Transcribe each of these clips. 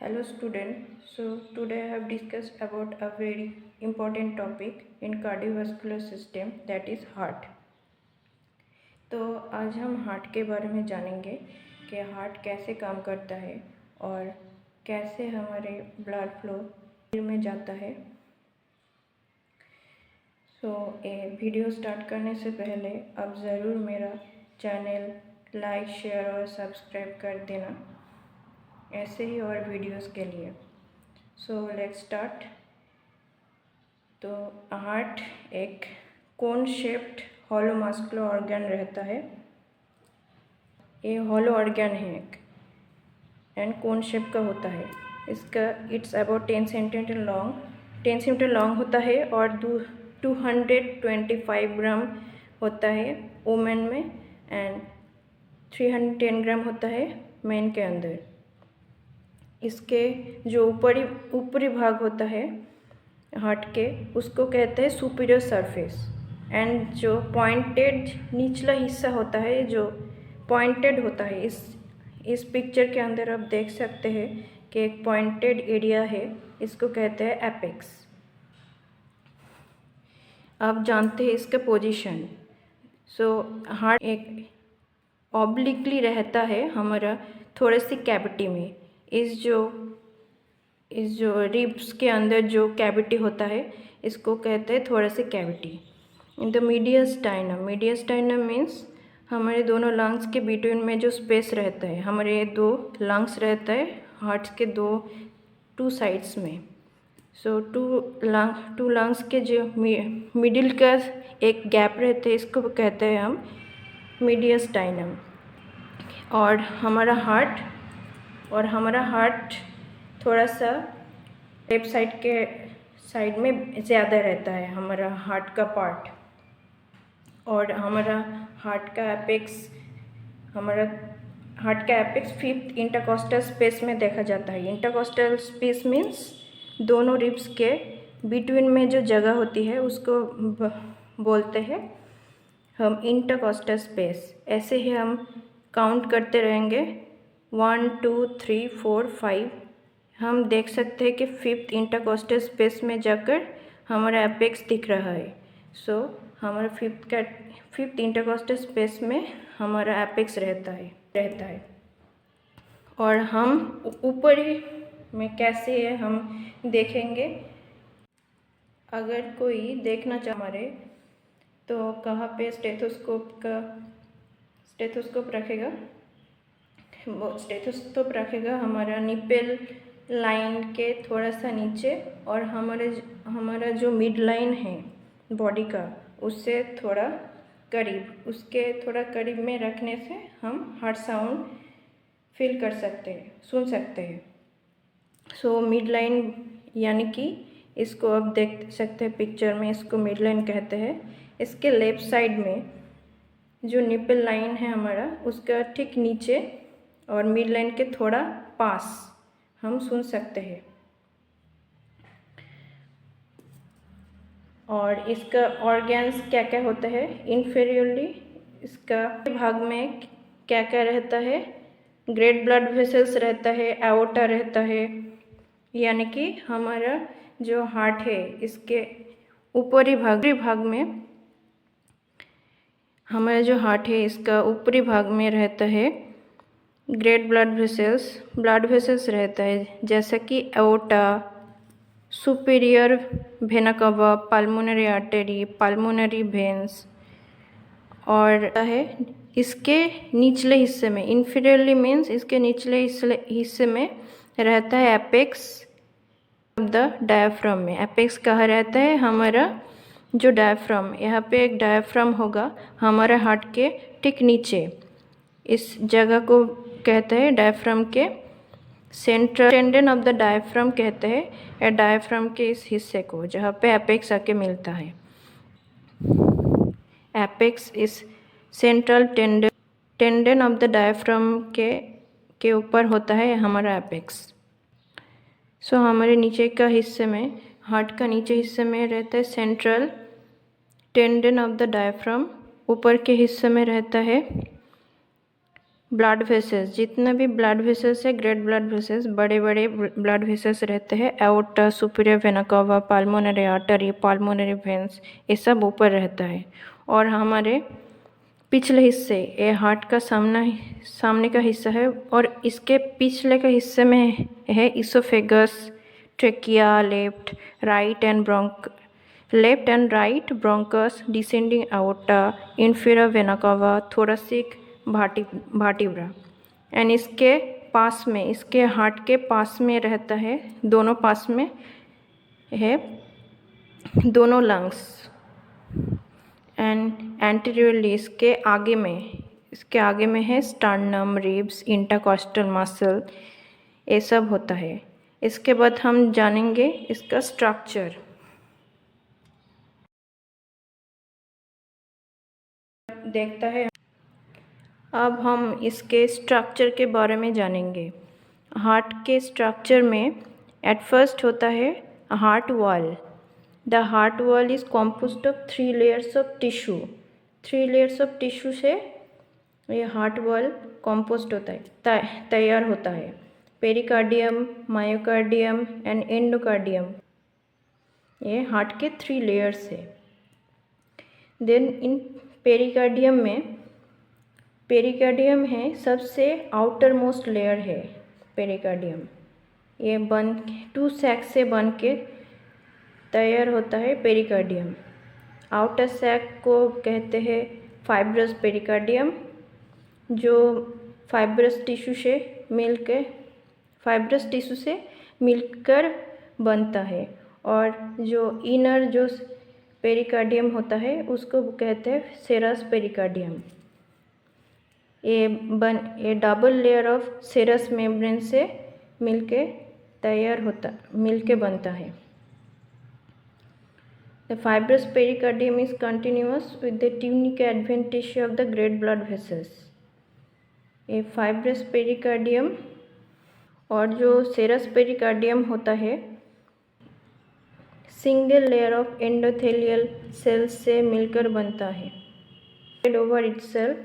Hello student. So today I have discussed about a very important topic in cardiovascular system, that is heart. तो आज हम heart के बारे में जानेंगे कि हार्ट कैसे काम करता है और कैसे हमारे ब्लड फ्लो शरीर में जाता है। ये वीडियो स्टार्ट करने से पहले आप ज़रूर मेरा चैनल लाइक शेयर और सब्सक्राइब कर देना, ऐसे ही और वीडियोस के लिए। Let's start. तो हार्ट एक कोन शेप्ड हॉलो मस्कुलर ऑर्गन रहता है। ये हॉलो ऑर्गन है एक एंड कोन शेप का होता है। इसका इट्स अबाउट 10 सेंटीमीटर लॉन्ग होता है और 225 ग्राम होता है वुमेन में एंड 310 ग्राम होता है मैन के अंदर। इसके जो ऊपरी भाग होता है हार्ट के, उसको कहते हैं सुपीरियर सरफेस, एंड जो पॉइंटेड निचला हिस्सा होता है जो पॉइंटेड होता है, इस पिक्चर के अंदर आप देख सकते हैं कि एक पॉइंटेड एरिया है, इसको कहते हैं एपेक्स। आप जानते हैं इसका पोजीशन। हार्ट एक ऑब्लिकली रहता है हमारा थोड़े सी कैविटी में। इस जो रिब्स के अंदर जो कैविटी होता है, इसको कहते हैं थोड़ा सी कैविटी। इन द मीडियस्टाइनम मीन्स हमारे दोनों लंग्स के बिटवीन में जो स्पेस रहता है, हमारे 2 लंग्स रहता है हार्ट के टू साइड्स में। टू लंग्स के जो मिडिल का एक गैप रहता है, इसको कहते हैं हम मीडियस्टाइनम। और हमारा हार्ट थोड़ा सा लेफ्ट साइड में ज़्यादा रहता है हमारा हार्ट का पार्ट। और हमारा हार्ट का एपेक्स 5th इंटरकॉस्टल स्पेस में देखा जाता है। इंटरकॉस्टल स्पेस मीन्स दोनों रिब्स के बिटवीन में जो जगह होती है, उसको बोलते हैं हम इंटरकॉस्टल स्पेस। ऐसे ही हम काउंट करते रहेंगे 1 2 3 4 5। हम देख सकते हैं कि 5th इंटरकॉस्टल स्पेस में जाकर हमारा एपेक्स दिख रहा है। हमारा 5th इंटरकॉस्टल स्पेस में हमारा एपेक्स रहता है। और हम ऊपरी में कैसे है हम देखेंगे। अगर कोई देखना चाहे हमारे, तो कहाँ पे स्टेथोस्कोप रखेगा हमारा निप्पल लाइन के थोड़ा सा नीचे, और हमारा जो मिड लाइन है बॉडी का, उससे थोड़ा करीब में रखने से हम हार्ट साउंड फील कर सकते हैं, सुन सकते हैं। मिड लाइन यानी कि इसको आप देख सकते हैं पिक्चर में, इसको मिड लाइन कहते हैं। इसके लेफ्ट साइड में जो निप्पल लाइन है हमारा, उसका ठीक नीचे और मिड लाइन के थोड़ा पास हम सुन सकते हैं। और इसका ऑर्गन्स क्या क्या होता है इन्फेरियरली, इसका भाग में क्या क्या रहता है। ग्रेट ब्लड वेसल्स रहता है, एओर्टा रहता है, यानी कि हमारा जो हार्ट है इसके ऊपरी भाग में, हमारा जो हार्ट है इसका ऊपरी भाग में रहता है ग्रेट ब्लड वेसल्स रहता है, जैसा कि एओर्टा, सुपीरियर वेना कवा, पल्मोनरी आर्टरी, पल्मोनरी वेन्स। और है इसके निचले हिस्से में, इन्फीरियरली मीन्स इसके निचले हिस्से में रहता है एपेक्स ऑफ द डायफ्राम में। एपेक्स कहाँ रहता है, हमारा जो डायफ्राम, यहाँ पे एक डायफ्राम होगा हमारे हार्ट के ठीक नीचे। इस जगह को कहते हैं डायफ्राम के central tendon of the diaphragm कहते हैं, या डायफ्राम के इस हिस्से को जहाँ पे एपेक्स आके मिलता है। एपेक्स इस central tendon of the diaphragm के ऊपर होता है हमारा एपेक्स। हमारे नीचे का हिस्से में, हार्ट का नीचे हिस्से में रहता है central tendon of the diaphragm, ऊपर के हिस्से में रहता है ब्लड वेसल्स, जितने भी ब्लड वेसल्स है, ग्रेट ब्लड वेसल्स, बड़े बड़े ब्लड वेसल्स रहते हैं, aorta, superior vena cava, पाल्मोनरी artery, पाल्मोनरी veins, ये सब ऊपर रहता है। और हमारे पिछले हिस्से, ये हार्ट का सामने का हिस्सा है, और इसके पिछले के हिस्से में है oesophagus, trachea, left and right bronchus, descending aorta, inferior vena cava, thoracic vertebra। And इसके पास में, इसके हार्ट के पास में रहता है, दोनों पास में है दोनों लंग्स। एंड एंटीरियरली इसके आगे में है स्टर्नम, रिब्स, इंटरकॉस्टल मसल, ये सब होता है। इसके बाद हम जानेंगे इसका स्ट्रक्चर। देखता है, अब हम इसके स्ट्रक्चर के बारे में जानेंगे। हार्ट के स्ट्रक्चर में एट फर्स्ट होता है heart wall. The heart wall is composed of 3 layers of tissue. 3 layers of tissue से ये हार्ट वॉल कॉम्पोज्ड होता है, तैयार होता है। पेरिकार्डियम, मायोकार्डियम एंड एंडोकार्डियम, ये हार्ट के 3 लेयर्स है। देन इन पेरिकार्डियम है सबसे आउटर मोस्ट लेयर है पेरिकार्डियम। ये 2 सैक से बन के तैयार होता है पेरिकार्डियम। आउटर सैक को कहते हैं फाइब्रस पेरिकार्डियम, जो फाइब्रस टिश्यू से मिलकर बनता है। और जो इनर जो पेरिकार्डियम होता है उसको कहते हैं सेरस पेरिकार्डियम। ये डबल लेयर ऑफ सेरस मेम्ब्रेन से मिलके बनता है। The fibrous pericardium is continuous with the tunica adventitia of the great blood vessels। ये fibrous pericardium और जो serous pericardium होता है single layer of endothelial cells से मिलकर बनता है ओवर इटसेल्फ।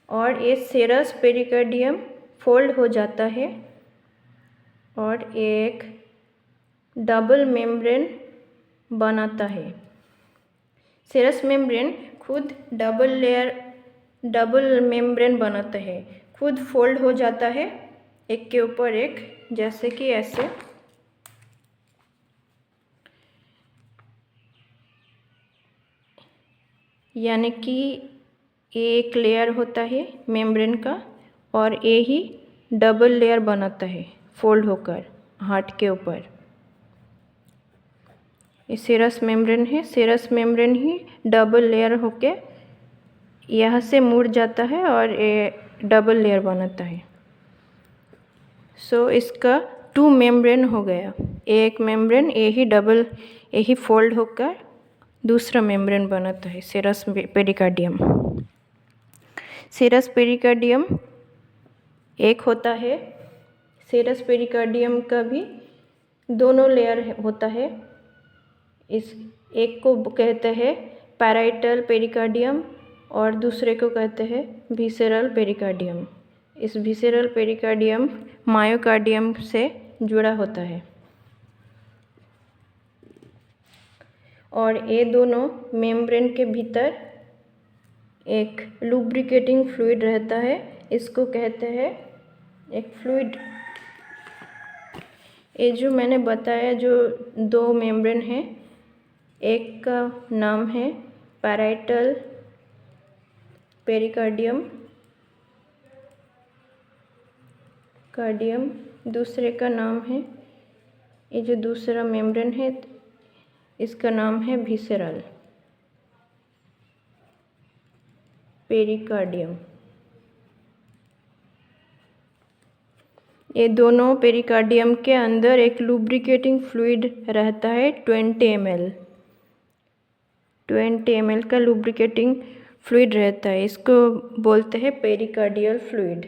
और ये सेरस पेरिकार्डियम फोल्ड हो जाता है और एक डबल मेम्ब्रेन बनाता है। सेरस मेम्ब्रेन खुद डबल मेम्ब्रेन बनाता है, खुद फोल्ड हो जाता है एक के ऊपर एक, जैसे कि ऐसे। यानी कि एक लेयर होता है मेम्ब्रेन का और ये ही डबल लेयर बनाता है फोल्ड होकर हार्ट के ऊपर। ये सेरस मेम्ब्रेन है, सेरस मेम्ब्रेन ही डबल लेयर होके यहाँ से मुड़ जाता है और ये डबल लेयर बनाता है। सो इसका 2 मेम्ब्रेन हो गया। एक मेम्ब्रेन यही फोल्ड होकर दूसरा मेम्ब्रेन बनाता है सेरस पेरिकार्डियम। सेरस पेरिकार्डियम एक होता है। सेरस पेरिकार्डियम का भी दोनों लेयर होता है। इस एक को कहते हैं पैराइटल पेरिकार्डियम और दूसरे को कहते हैं विसेरल पेरिकार्डियम। इस विसेरल पेरिकार्डियम मायोकार्डियम से जुड़ा होता है। और ये दोनों मेम्ब्रेन के भीतर एक लुब्रिकेटिंग फ्लूइड रहता है, इसको कहते हैं एक फ्लूइड। ये जो मैंने बताया जो 2 मेम्ब्रेन है, एक का नाम है पैराइटल पेरिकार्डियम दूसरे का नाम है, ये जो दूसरा मेम्ब्रेन है इसका नाम है विसेरल पेरिकार्डियम। ये दोनों पेरिकार्डियम के अंदर एक लुब्रिकेटिंग फ्लूइड रहता है 20 ml का लुब्रिकेटिंग फ्लूइड रहता है, इसको बोलते हैं पेरिकार्डियल फ्लूइड।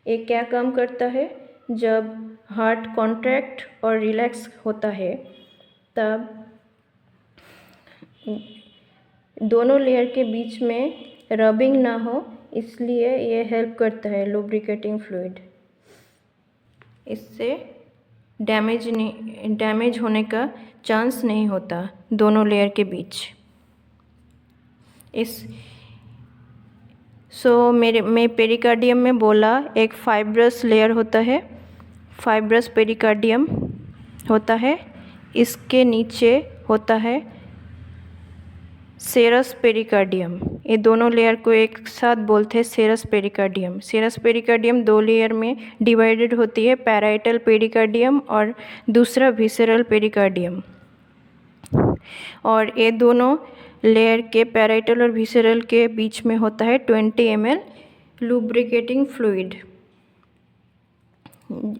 ये क्या काम करता है? जब हार्ट कॉन्ट्रैक्ट और रिलैक्स होता है तब दोनों लेयर के बीच में रबिंग ना हो इसलिए ये हेल्प करता है लुब्रिकेटिंग फ्लूइड। इससे डैमेज होने का चांस नहीं होता दोनों लेयर के बीच। मैं पेरिकार्डियम में बोला एक फाइब्रस लेयर होता है, फाइब्रस पेरिकार्डियम होता है। इसके नीचे होता है सेरस पेरिकार्डियम। ये दोनों लेयर को एक साथ बोलते हैं सेरस पेरिकार्डियम। सेरस पेरिकार्डियम 2 लेयर में डिवाइडेड होती है, पैराइटल पेरिकार्डियम और दूसरा विसेरल पेरिकार्डियम। और ये दोनों लेयर के पैराइटल और विसेरल के बीच में होता है 20 ml लुब्रिकेटिंग फ्लूइड।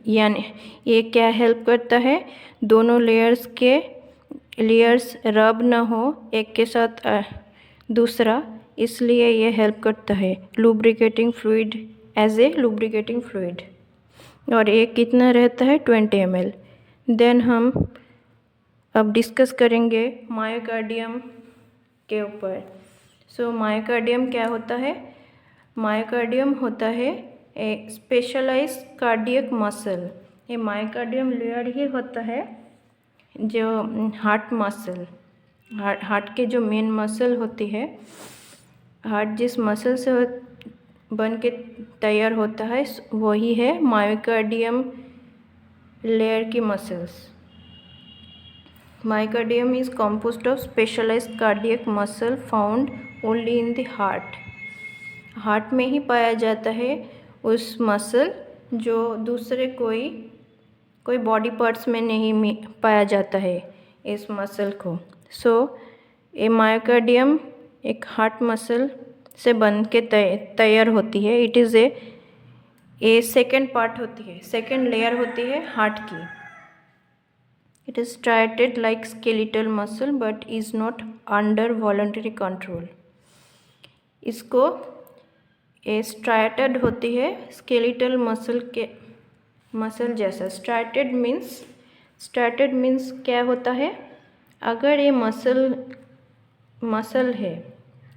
यानी ये क्या हेल्प करता है, दोनों लेयर्स रब ना हो एक के साथ दूसरा, इसलिए ये हेल्प करता है lubricating fluid as a lubricating fluid. और ये कितना रहता है 20 ml। देन हम अब डिस्कस करेंगे मायोकार्डियम के ऊपर। मायोकार्डियम क्या होता है? मायोकार्डियम होता है ए स्पेशलाइज्ड कार्डियक मसल। ये मायोकार्डियम लेयर ही होता है जो हार्ट मसल, हार्ट के जो मेन मसल होती है, हार्ट जिस मसल से बन के तैयार होता है वही है मायोकार्डियम लेयर की muscles. Myocardium is composed of specialized cardiac muscle found only in the heart। Heart में ही पाया जाता है उस मसल जो दूसरे कोई बॉडी पार्ट्स में नहीं पाया जाता है इस मसल को। ये मायोकार्डियम एक हार्ट मसल से बन के तैयार होती है। It is a second part होती है, सेकेंड लेयर होती है हार्ट की। It is striated like skeletal muscle but is not under voluntary control। इसको स्ट्राइटेड होती है स्केलेटल मसल जैसा। स्ट्राइटेड मीन्स क्या होता है? अगर ये मसल है,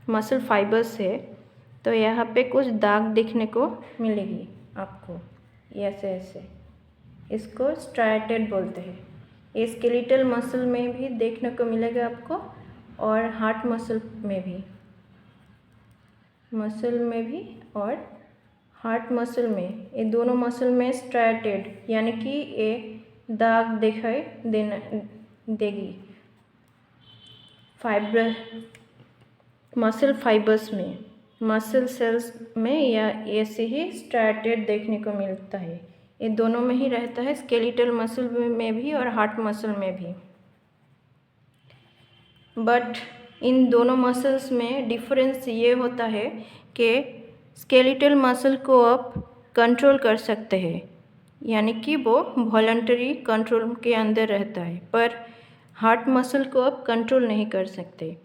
मसल फाइबर्स है, तो यहाँ पे कुछ दाग दिखने को मिलेगी आपको, ऐसे इसको स्ट्राइटेड बोलते हैं। ये स्केलेटल मसल में भी देखने को मिलेगा आपको और हार्ट मसल में भी और हार्ट मसल में, ये दोनों मसल में स्ट्राइटेड यानी कि ये दाग दिखाई देगी मसल फाइबर्स में, मसल सेल्स में, या ऐसे ही स्ट्राइटेड देखने को मिलता है। ये दोनों में ही रहता है, स्केलेटल मसल में भी और हार्ट मसल में भी। बट इन दोनों मसल्स में डिफरेंस ये होता है कि स्केलेटल मसल को आप कंट्रोल कर सकते हैं, यानी कि वो वॉलंटरी कंट्रोल के अंदर रहता है, पर हार्ट मसल को आप कंट्रोल नहीं कर सकते।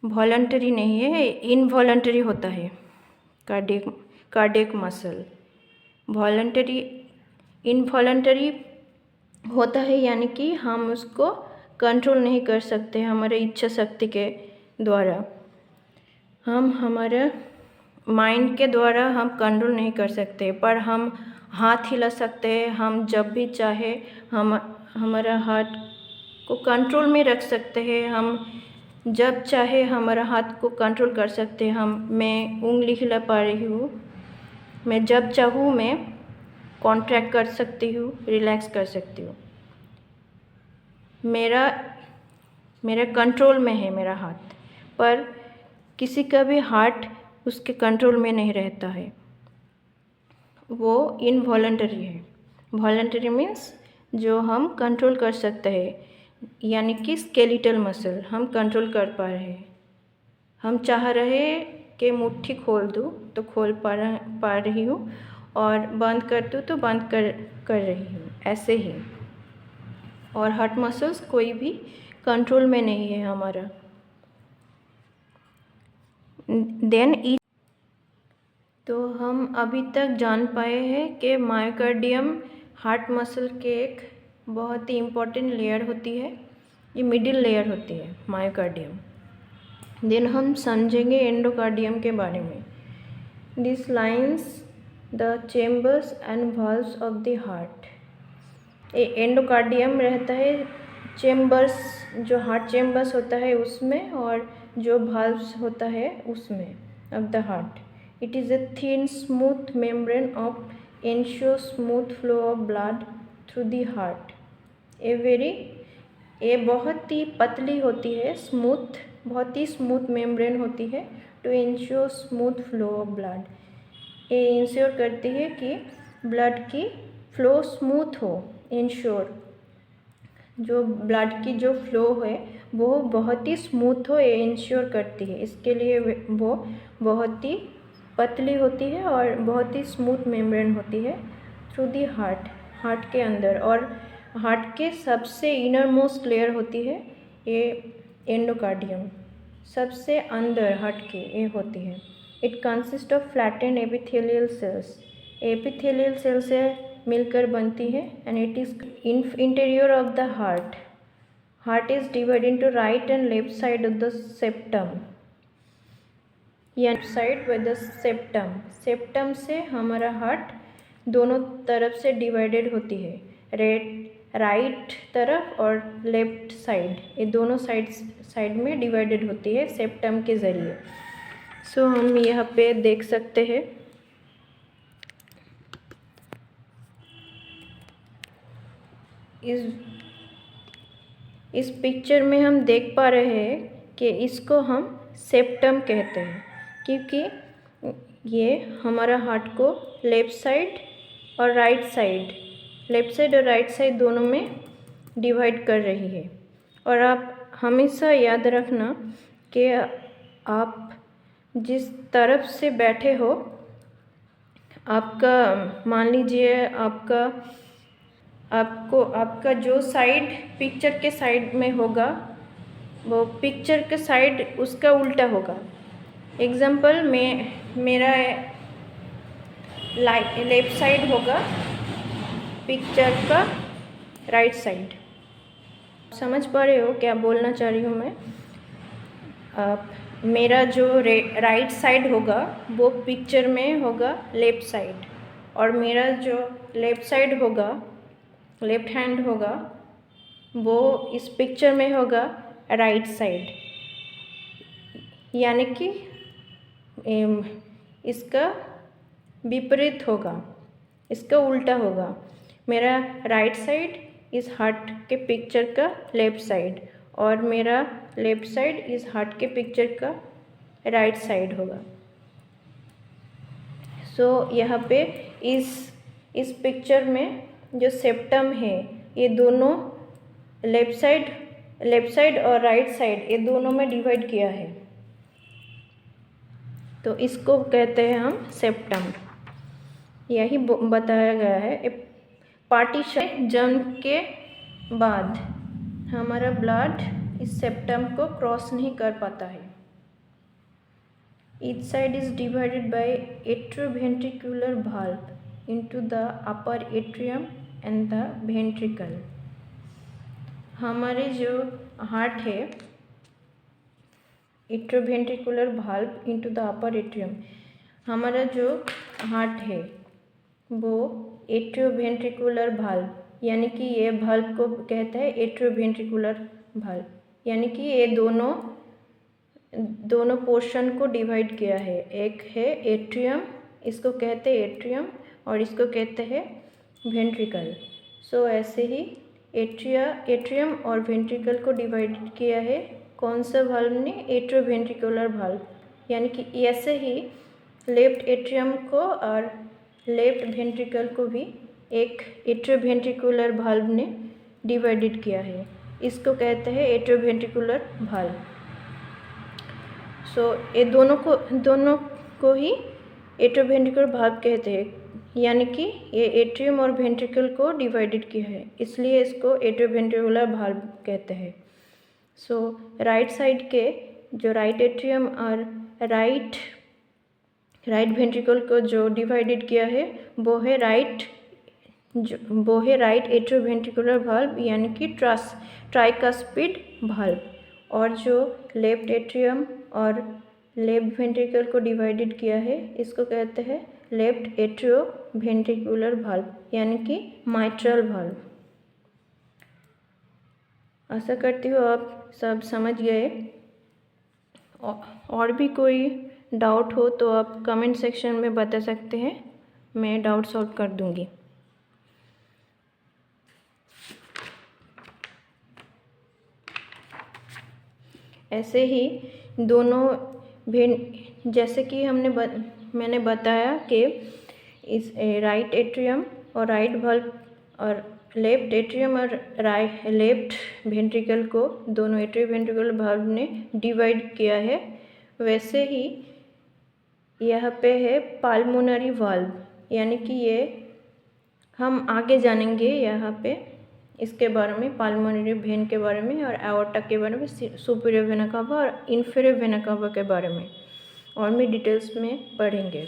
वॉलंटरी नहीं है, इनवॉलंटरी होता है कार्डियक मसल। इनवॉलंटरी होता है यानी कि हम उसको कंट्रोल नहीं कर सकते हमारे इच्छा शक्ति के द्वारा। हम हमारे माइंड के द्वारा हम कंट्रोल नहीं कर सकते, पर हम हाथ हिला सकते हैं। हम जब भी चाहे हम हमारा हाथ को कंट्रोल में रख सकते हैं। हम जब चाहे हमारा हाथ को कंट्रोल कर सकते हैं। मैं उंगली हिला पा रही हूँ, मैं जब चाहूँ मैं कॉन्ट्रैक्ट कर सकती हूँ, रिलैक्स कर सकती हूँ। मेरा कंट्रोल में है मेरा हाथ, पर किसी का भी हार्ट उसके कंट्रोल में नहीं रहता है, वो इनवॉलंटरी है। वॉलंटरी मीन्स जो हम कंट्रोल कर सकते हैं, यानी कि स्केलेटल मसल हम कंट्रोल कर पा रहे हैं। हम चाह रहे कि मुट्ठी खोल दूँ तो खोल पा रही हूँ, और बंद कर दूँ तो बंद कर रही हूँ, ऐसे ही। और हार्ट मसल्स कोई भी कंट्रोल में नहीं है हमारा। तो हम अभी तक जान पाए हैं कि मायोकार्डियम हार्ट मसल के एक बहुत ही इम्पोर्टेंट लेयर होती है, ये मिडिल लेयर होती है मायोकार्डियम। देन हम समझेंगे एंडोकार्डियम के बारे में। This lines the chambers and valves of the heart. Endocardium रहता है चेम्बर्स, जो हार्ट चेम्बर्स होता है उसमें, और जो वाल्व्स होता है उसमें of the heart. It is a thin smooth membrane of ensure smooth flow of blood through the heart। ये बहुत ही पतली होती है, स्मूथ, बहुत ही स्मूथ मेम्ब्रेन होती है to ensure smooth flow of blood. ये इंश्योर करती है कि ब्लड की फ्लो स्मूथ हो। इंश्योर, जो ब्लड की जो फ्लो है वो बहुत ही स्मूथ हो, ये इंश्योर करती है। इसके लिए वो बहुत ही पतली होती है और बहुत ही स्मूथ मेम्ब्रेन होती है थ्रू दी हार्ट, हार्ट के अंदर। और हार्ट के सबसे इनर मोस्ट लेयर होती है ये एंडोकार्डियम, सबसे अंदर हार्ट के ये होती है। It consist of flattened epithelial cells, epithelial cell से मिलकर बनती है। And it is interior of the heart. Heart is divided into right and left side of the septum, या side by the septum. Septum से हमारा heart दोनों तरफ से डिवाइडेड होती है, राइट तरफ और लेफ्ट साइड, ये दोनों साइड में डिवाइडेड होती है सेप्टम के ज़रिए। सो हम यहाँ पे देख सकते हैं इस पिक्चर में हम देख पा रहे हैं कि इसको हम सेप्टम कहते हैं, क्योंकि ये हमारा हार्ट को लेफ़्ट साइड और राइट साइड दोनों में डिवाइड कर रही है। और आप हमेशा याद रखना कि आप जिस तरफ से बैठे हो, आपका मान लीजिए आपका जो साइड पिक्चर के साइड में होगा वो पिक्चर के साइड उसका उल्टा होगा। एग्जाम्पल में मेरा लेफ्ट साइड होगा पिक्चर का राइट साइड। समझ पा रहे हो क्या बोलना चाह रही हूँ मैं? मेरा जो राइट साइड होगा वो पिक्चर में होगा लेफ्ट साइड, और मेरा जो लेफ्ट साइड होगा, लेफ्ट हैंड होगा, वो इस पिक्चर में होगा राइट साइड। यानी कि इसका विपरीत होगा, इसका उल्टा होगा। मेरा राइट साइड इस हार्ट के पिक्चर का लेफ्ट साइड, और मेरा लेफ्ट साइड इस हार्ट के पिक्चर का राइट साइड होगा। सो यहाँ पे इस पिक्चर में जो सेप्टम है, ये दोनों लेफ्ट साइड और राइट साइड ये दोनों में डिवाइड किया है, तो इसको कहते हैं हम सेप्टम। यही बताया गया है। पार्टीशन जन्म के बाद हमारा ब्लड इस सेप्टम को क्रॉस नहीं कर पाता है। Each side is divided by atrioventricular valve into the upper atrium and the ventricle। हमारे जो हार्ट है, atrioventricular valve into the upper atrium, हमारा जो हार्ट है वो एट्रोवेंट्रिकुलर वाल्व, यानी कि ये वाल्व को कहते हैं एट्रोवेंट्रिकुलर वाल्व, यानी कि ये दोनों पोर्शन को डिवाइड किया है। एक है एट्रियम, इसको कहते हैं एट्रियम, और इसको कहते हैं वेंट्रिकल। सो ऐसे ही एट्रियम और वेंट्रिकल को डिवाइड किया है कौन सा वाल्व ने? एट्रोवेंट्रिकुलर वाल्व। यानी कि ऐसे ही लेफ्ट एट्रियम को और लेफ्ट वेंट्रिकल को भी एक एट्रोवेंट्रिकुलर वाल्व ने डिवाइडेड किया है, इसको कहते हैं एट्रोवेंट्रिकुलर वाल्व। सो ये दोनों को ही एट्रोवेंट्रिकुलर वाल्व कहते हैं, यानी कि ये एट्रियम और वेंट्रिकल को डिवाइडेड किया है, इसलिए इसको एट्रोवेंट्रिकुलर वाल्व कहते हैं। सो राइट साइड के जो राइट एट्रियम और राइट वेंट्रिकल को जो डिवाइडेड किया है वो है राइट एट्रोवेंट्रिकुलर वाल्व, यानी कि ट्राइकस्पिड वाल्व। और जो लेफ्ट एट्रियम और लेफ्ट वेंट्रिकल को डिवाइडेड किया है, इसको कहते हैं लेफ्ट एट्रियो वेंट्रिकुलर वाल्व यानी कि माइट्रल वाल्व। आशा करती हूँ आप सब समझ गए। और भी कोई डाउट हो तो आप कमेंट सेक्शन में बता सकते हैं, मैं डाउट सॉल्व कर दूँगी। ऐसे ही दोनों जैसे कि मैंने बताया कि इस राइट एट्रियम और राइट वाल्व और लेफ्ट एट्रियम और लेफ्ट वेंट्रिकल को दोनों एट्रियो वेंट्रिकल वाल्व ने डिवाइड किया है, वैसे ही यह पे है पाल्मोनरी वाल्व, यानी कि ये हम आगे जानेंगे यहाँ पे इसके बारे में, पाल्मोनरी वेन के बारे में और एओर्टा के बारे में, सुपीरियर वेना कावा और इन्फीरियर वेना कावा के बारे में और भी डिटेल्स में पढ़ेंगे।